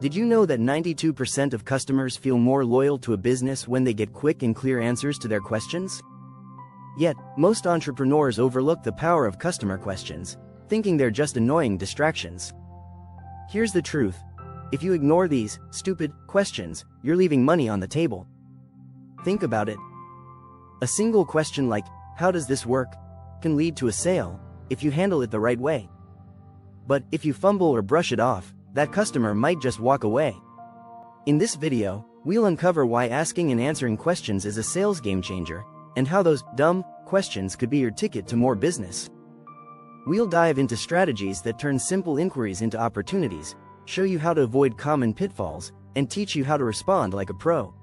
Did you know that 92% of customers feel more loyal to a business when they get quick and clear answers to their questions? Yet, most entrepreneurs overlook the power of customer questions, thinking they're just annoying distractions. Here's the truth. If you ignore these stupid questions, you're leaving money on the table. Think about it. A single question like, "How does this work?" can lead to a sale, if you handle it the right way. But if you fumble or brush it off, that customer might just walk away. In this video, we'll uncover why asking and answering questions is a sales game changer, and how those dumb questions could be your ticket to more business. We'll dive into strategies that turn simple inquiries into opportunities, show you how to avoid common pitfalls, and teach you how to respond like a pro.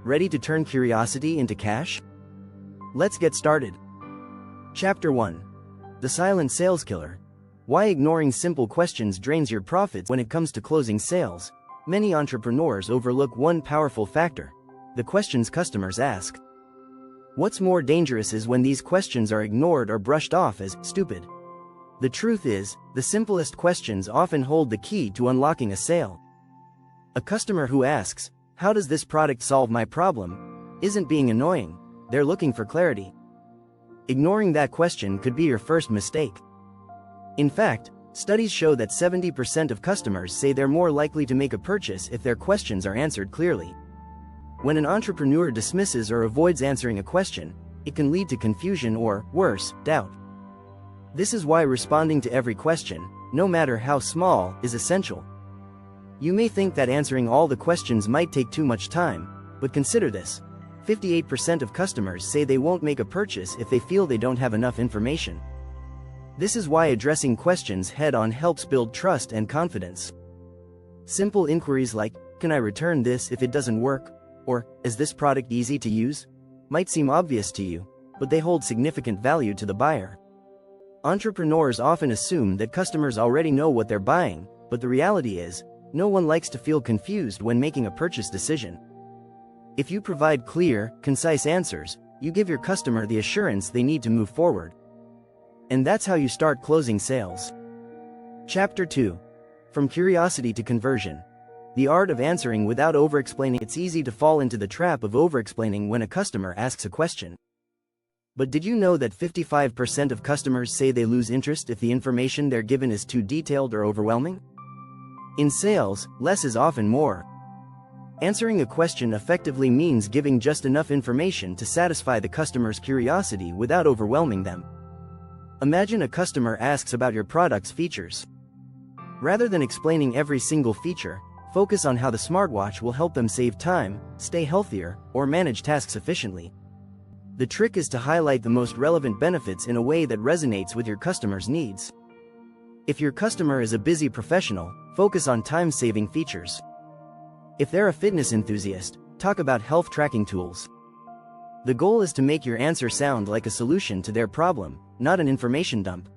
Ready to turn curiosity into cash? Let's get started. Chapter 1. The Silent Sales Killer. Why ignoring simple questions drains your profits. When it comes to closing sales, many entrepreneurs overlook one powerful factor: the questions customers ask. What's more dangerous is when these questions are ignored or brushed off as stupid. The truth is, the simplest questions often hold the key to unlocking a sale. A customer who asks, "How does this product solve my problem?" isn't being annoying, they're looking for clarity. Ignoring that question could be your first mistake. In fact, studies show that 70% of customers say they're more likely to make a purchase if their questions are answered clearly. When an entrepreneur dismisses or avoids answering a question, it can lead to confusion or, worse, doubt. This is why responding to every question, no matter how small, is essential. You may think that answering all the questions might take too much time, but consider this: 58% of customers say they won't make a purchase if they feel they don't have enough information. This is why addressing questions head-on helps build trust and confidence. Simple inquiries like, "Can I return this if it doesn't work?" or "Is this product easy to use?" might seem obvious to you, but they hold significant value to the buyer. Entrepreneurs often assume that customers already know what they're buying, but the reality is, no one likes to feel confused when making a purchase decision. If you provide clear, concise answers, you give your customer the assurance they need to move forward. And that's how you start closing sales. Chapter 2. From Curiosity to Conversion. The art of answering without over-explaining. It's easy to fall into the trap of over-explaining when a customer asks a question. But did you know that 55% of customers say they lose interest if the information they're given is too detailed or overwhelming? In sales, less is often more. Answering a question effectively means giving just enough information to satisfy the customer's curiosity without overwhelming them. Imagine a customer asks about your product's features. Rather than explaining every single feature, focus on how the smartwatch will help them save time, stay healthier, or manage tasks efficiently. The trick is to highlight the most relevant benefits in a way that resonates with your customer's needs. If your customer is a busy professional, focus on time-saving features. If they're a fitness enthusiast, talk about health tracking tools. The goal is to make your answer sound like a solution to their problem, not an information dump.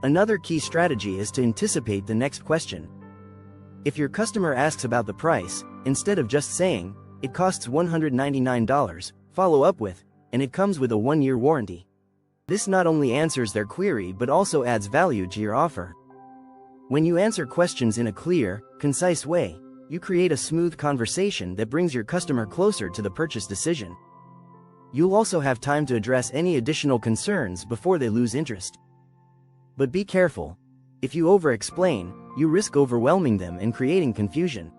Another key strategy is to anticipate the next question. If your customer asks about the price, instead of just saying, "It costs $199, follow up with, "And it comes with a 1-year warranty." This not only answers their query but also adds value to your offer. When you answer questions in a clear, concise way, you create a smooth conversation that brings your customer closer to the purchase decision. You'll also have time to address any additional concerns before they lose interest. But be careful. If you over-explain, you risk overwhelming them and creating confusion.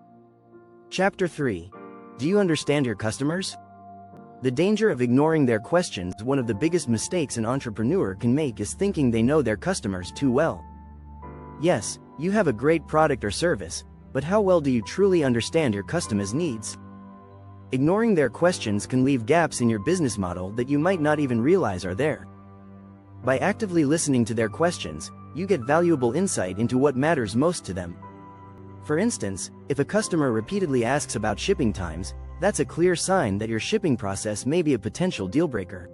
Chapter 3. Do you understand your customers? The danger of ignoring their questions. One of the biggest mistakes an entrepreneur can make is thinking they know their customers too well. Yes, you have a great product or service, but how well do you truly understand your customer's needs? Ignoring their questions can leave gaps in your business model that you might not even realize are there. By actively listening to their questions, you get valuable insight into what matters most to them. For instance, if a customer repeatedly asks about shipping times, that's a clear sign that your shipping process may be a potential deal-breaker.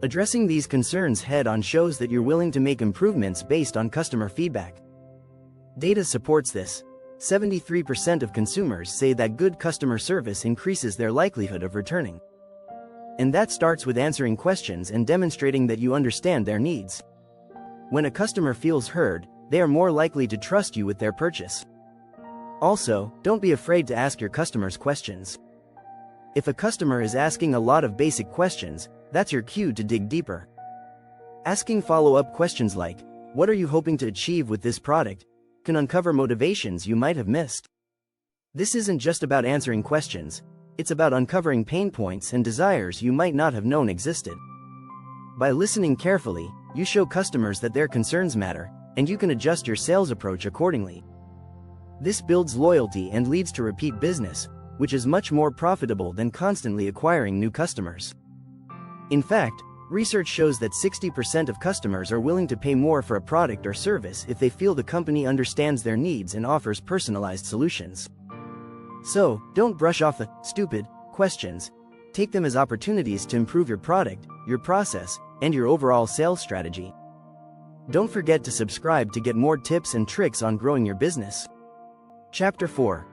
Addressing these concerns head-on shows that you're willing to make improvements based on customer feedback. Data supports this. 73% of consumers say that good customer service increases their likelihood of returning. And that starts with answering questions and demonstrating that you understand their needs. When a customer feels heard, they are more likely to trust you with their purchase. Also, don't be afraid to ask your customers questions. If a customer is asking a lot of basic questions, that's your cue to dig deeper. Asking follow-up questions like, "What are you hoping to achieve with this product?" can uncover motivations you might have missed. This isn't just about answering questions, it's about uncovering pain points and desires you might not have known existed. By listening carefully, you show customers that their concerns matter, and you can adjust your sales approach accordingly. This builds loyalty and leads to repeat business, which is much more profitable than constantly acquiring new customers. In fact, research shows that 60% of customers are willing to pay more for a product or service if they feel the company understands their needs and offers personalized solutions. So, don't brush off the stupid questions. Take them as opportunities to improve your product, your process, and your overall sales strategy. Don't forget to subscribe to get more tips and tricks on growing your business. Chapter 4.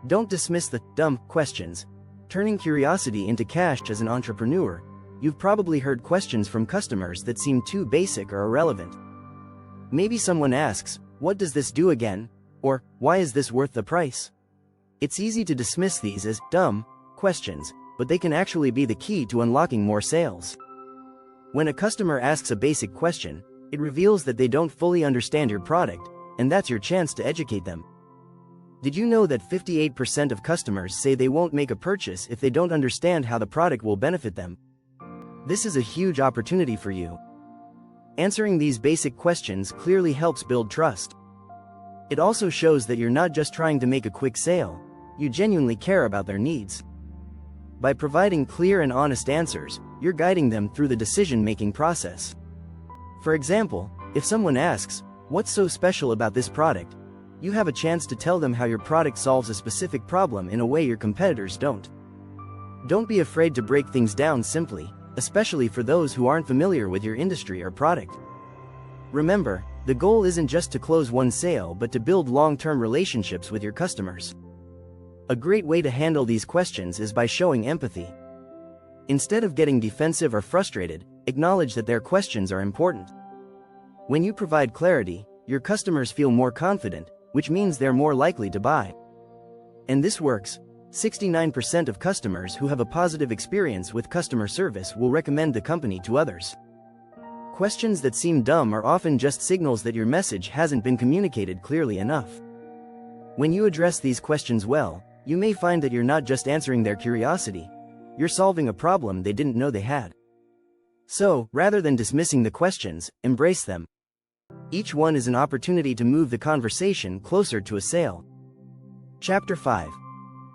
Don't dismiss the dumb questions. Turning curiosity into cash. As an entrepreneur, you've probably heard questions from customers that seem too basic or irrelevant. Maybe someone asks, "What does this do again?" Or, "Why is this worth the price?" It's easy to dismiss these as dumb questions, but they can actually be the key to unlocking more sales. When a customer asks a basic question, it reveals that they don't fully understand your product, and that's your chance to educate them. Did you know that 58% of customers say they won't make a purchase if they don't understand how the product will benefit them? This is a huge opportunity for you. Answering these basic questions clearly helps build trust. It also shows that you're not just trying to make a quick sale, you genuinely care about their needs. By providing clear and honest answers, you're guiding them through the decision-making process. For example, if someone asks, "What's so special about this product?" you have a chance to tell them how your product solves a specific problem in a way your competitors don't. Don't be afraid to break things down simply, especially for those who aren't familiar with your industry or product. Remember, the goal isn't just to close one sale but to build long-term relationships with your customers. A great way to handle these questions is by showing empathy. Instead of getting defensive or frustrated, acknowledge that their questions are important. When you provide clarity, your customers feel more confident, which means they're more likely to buy. And this works. 69% of customers who have a positive experience with customer service will recommend the company to others. Questions that seem dumb are often just signals that your message hasn't been communicated clearly enough. When you address these questions well, you may find that you're not just answering their curiosity, you're solving a problem they didn't know they had. So, rather than dismissing the questions, embrace them. Each one is an opportunity to move the conversation closer to a sale. Chapter 5.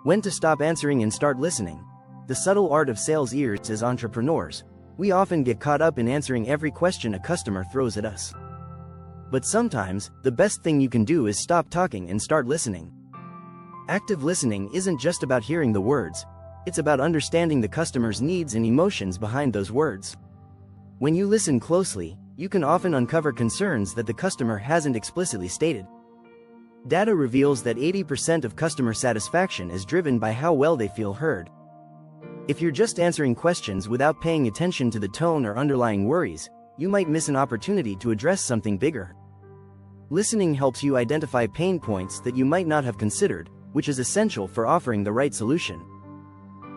When to stop answering and start listening. The subtle art of sales. As entrepreneurs, we often get caught up in answering every question a customer throws at us. But sometimes, the best thing you can do is stop talking and start listening. Active listening isn't just about hearing the words, it's about understanding the customer's needs and emotions behind those words. When you listen closely, you can often uncover concerns that the customer hasn't explicitly stated. Data reveals that 80% of customer satisfaction is driven by how well they feel heard. If you're just answering questions without paying attention to the tone or underlying worries, you might miss an opportunity to address something bigger. Listening helps you identify pain points that you might not have considered, which is essential for offering the right solution.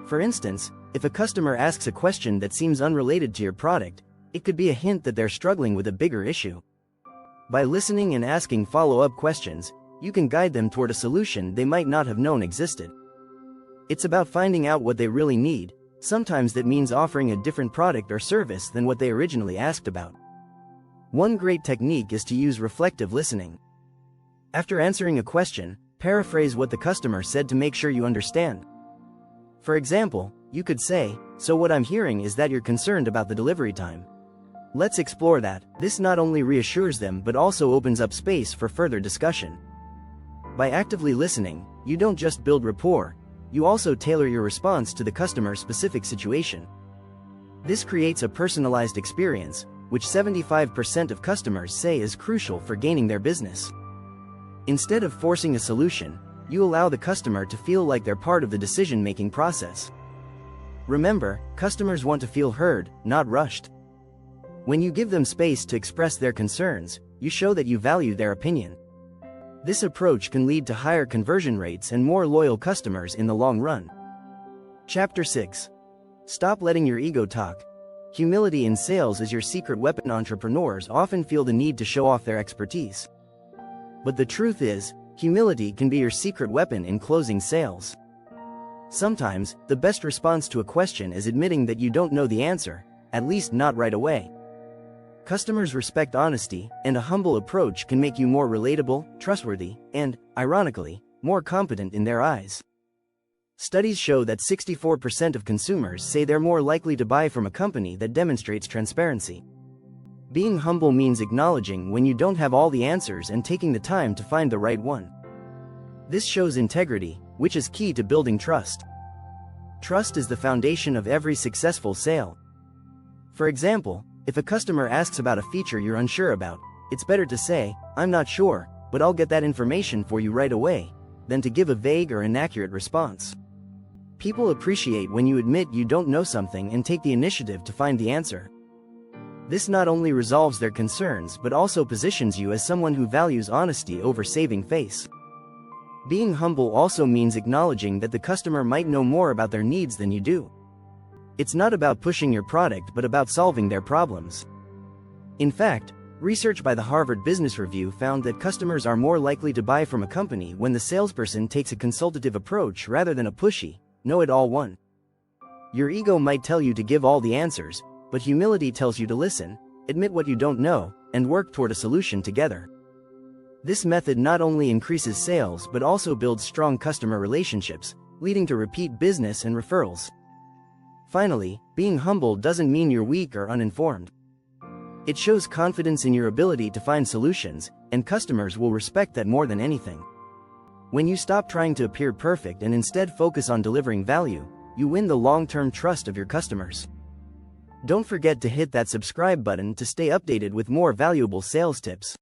For instance, if a customer asks a question that seems unrelated to your product, it could be a hint that they're struggling with a bigger issue. By listening and asking follow-up questions, you can guide them toward a solution they might not have known existed. It's about finding out what they really need. Sometimes that means offering a different product or service than what they originally asked about. One great technique is to use reflective listening. After answering a question, paraphrase what the customer said to make sure you understand. For example, you could say, "So what I'm hearing is that you're concerned about the delivery time. Let's explore that." This not only reassures them but also opens up space for further discussion. By actively listening, you don't just build rapport, you also tailor your response to the customer's specific situation. This creates a personalized experience, which 75% of customers say is crucial for gaining their business. Instead of forcing a solution, you allow the customer to feel like they're part of the decision-making process. Remember, customers want to feel heard, not rushed. When you give them space to express their concerns, you show that you value their opinion. This approach can lead to higher conversion rates and more loyal customers in the long run. Chapter 6. Stop letting your ego talk. Humility in sales is your secret weapon. Entrepreneurs often feel the need to show off their expertise. But the truth is, humility can be your secret weapon in closing sales. Sometimes, the best response to a question is admitting that you don't know the answer, at least not right away. Customers respect honesty, and a humble approach can make you more relatable, trustworthy, and, ironically, more competent in their eyes. Studies show that 64% of consumers say they're more likely to buy from a company that demonstrates transparency. Being humble means acknowledging when you don't have all the answers and taking the time to find the right one. This shows integrity, which is key to building trust. Trust is the foundation of every successful sale. For example, if a customer asks about a feature you're unsure about, it's better to say, "I'm not sure, but I'll get that information for you right away," than to give a vague or inaccurate response. People appreciate when you admit you don't know something and take the initiative to find the answer. This not only resolves their concerns but also positions you as someone who values honesty over saving face. Being humble also means acknowledging that the customer might know more about their needs than you do. It's not about pushing your product but about solving their problems. In fact, research by the Harvard Business Review found that customers are more likely to buy from a company when the salesperson takes a consultative approach rather than a pushy, know-it-all one. Your ego might tell you to give all the answers, but humility tells you to listen, admit what you don't know, and work toward a solution together. This method not only increases sales but also builds strong customer relationships, leading to repeat business and referrals. Finally, being humble doesn't mean you're weak or uninformed. It shows confidence in your ability to find solutions, and customers will respect that more than anything. When you stop trying to appear perfect and instead focus on delivering value, you win the long-term trust of your customers. Don't forget to hit that subscribe button to stay updated with more valuable sales tips.